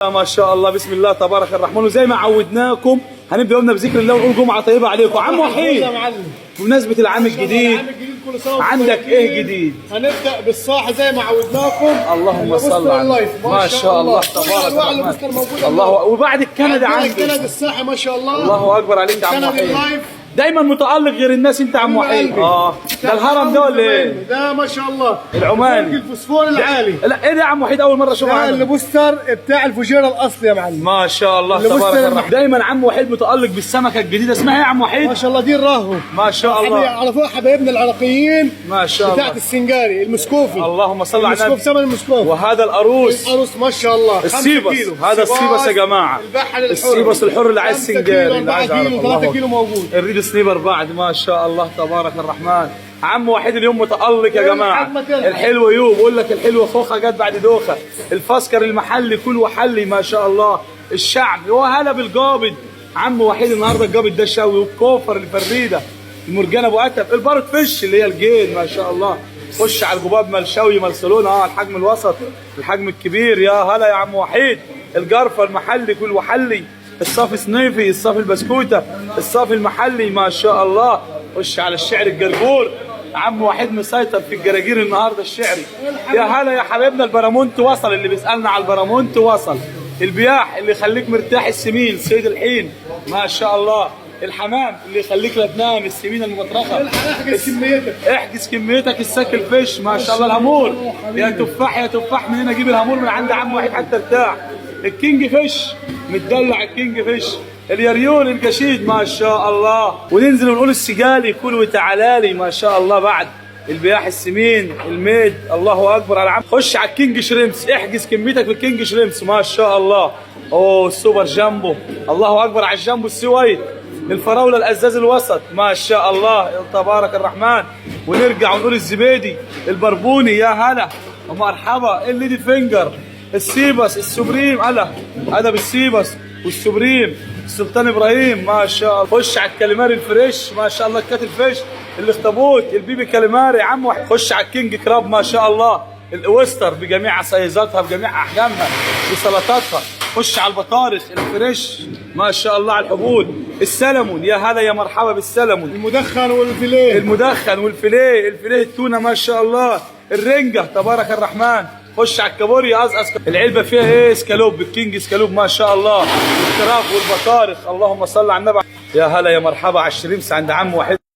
ما شاء الله بسم الله تبارك الرحمن. وزي ما عودناكم هنبدا يومنا بذكر الله ونقول جمعه طيبه عليكم. عم وحيد بمناسبه العام الجديد عندك ايه جديد؟ هنبدا بالصاحه زي ما عودناكم. اللهم صل على ما شاء الله تبارك الرحمن. الله. وبعد الكندا عندك الكندا الساحه ما شاء الله. الله اكبر عليك يا عم وحيد. دايما متالق غير الناس انت عم وحيد. ده الهرم ده ولا ايه؟ ده ما شاء الله العماني الفوسفور العالي. لا ايه ده يا عم وحيد؟ اول مره اشوفه. ده البوستر بتاع الفجيره الاصلي يا معلم. ما شاء الله تبارك الرحمن. دايما عم وحيد متالق بالسمكه الجديده. اسمها ايه يا عم وحيد؟ ما شاء الله دي الراهو. ما شاء الله. يعرفوها حبايبنا العراقيين. ما شاء الله. بتاعت السنجاري المسكوفي. اللهم صل على النبي. ثمن المسكوف. وهذا القروس. القروس ما شاء الله. السيبس. هذا السيبس يا جماعه. السيبس الحر اللي عايز سنجاري. 4 كيلو 3 كيلو موجود. الريد سنيبر بعد. ما شاء الله تبارك الرحمن. عم وحيد اليوم متألق يا جماعه. الحلوه يوم بقول لك الحلوه خوخه جت بعد دوخه. الفسكر المحلي كل وحلي ما شاء الله. الشعب وهلا بالقابض. عم وحيد النهارده القابض ده شوي والكوفر الفريده المرجان ابو اتب البارت فيش اللي هي الجيل ما شاء الله. خش على الجباب مال شوي مال سلون الحجم الوسط الحجم الكبير. يا هلا يا عم وحيد. الجرفه المحلي كل وحلي. الصافي صنيفي الصافي البسكوته الصافي المحلي ما شاء الله. خش على الشعر الجرجور. عم وحيد مسيطر في الجراجير النهارده الشعري. يا هلا يا حبايبنا. البرامونت وصل. اللي بيسالنا على البرامونت وصل. البياح اللي يخليك مرتاح السمين سيد الحين ما شاء الله. الحمام اللي يخليك لا تنام السمين المبطرخه. احجز كميتك. احجز كميتك. السك الفيش ما شاء الله. الهامور يا تفاح يا تفاح. من هنا جيب الهامور من عند عم وحيد حتى ارتاح. الكينج فيش متدلع. الكينج فيش. اليريون القشيد ما شاء الله. وننزل ونقول السجالي كل وتعالالي ما شاء الله. بعد البياح السمين الميد الله اكبر على عم. خش على الكينج شريمس. احجز كميتك في الكينج شريمس ما شاء الله. اوه السوبر جامبو الله اكبر على الجامبو السويد. الفراوله الازاز الوسط ما شاء الله تبارك الرحمن. ونرجع ونقول الزبيدي البربوني يا هلا ومرحبا. الليدي فينجر السيبس السوبريم. هلا هذا بالسيبس والسوبريم. السلطان ابراهيم ما شاء الله. خش على الكاليماري الفريش ما شاء الله. الكاتل فيش الاخطبوط البيبي كاليماري عم وحيد. خش على الكينج كراب ما شاء الله. الاوستر بجميع سايزاتها بجميع احجامها بسلطاتها. خش على البطارخ الفريش ما شاء الله. على الحبول السلمون يا هلا يا مرحبا بالسلمون. المدخن والفيليه. المدخن والفيليه. الفيليه التونه ما شاء الله. الرنجه تبارك الرحمن. خش على الكابوريا ازقز. العلبه فيها ايه؟ اسكالوب الكينج اسكالوب ما شاء الله. الكراف والبطارخ اللهم صل على النبي. يا هلا يا مرحبا على الشريمس عند عم وحيد.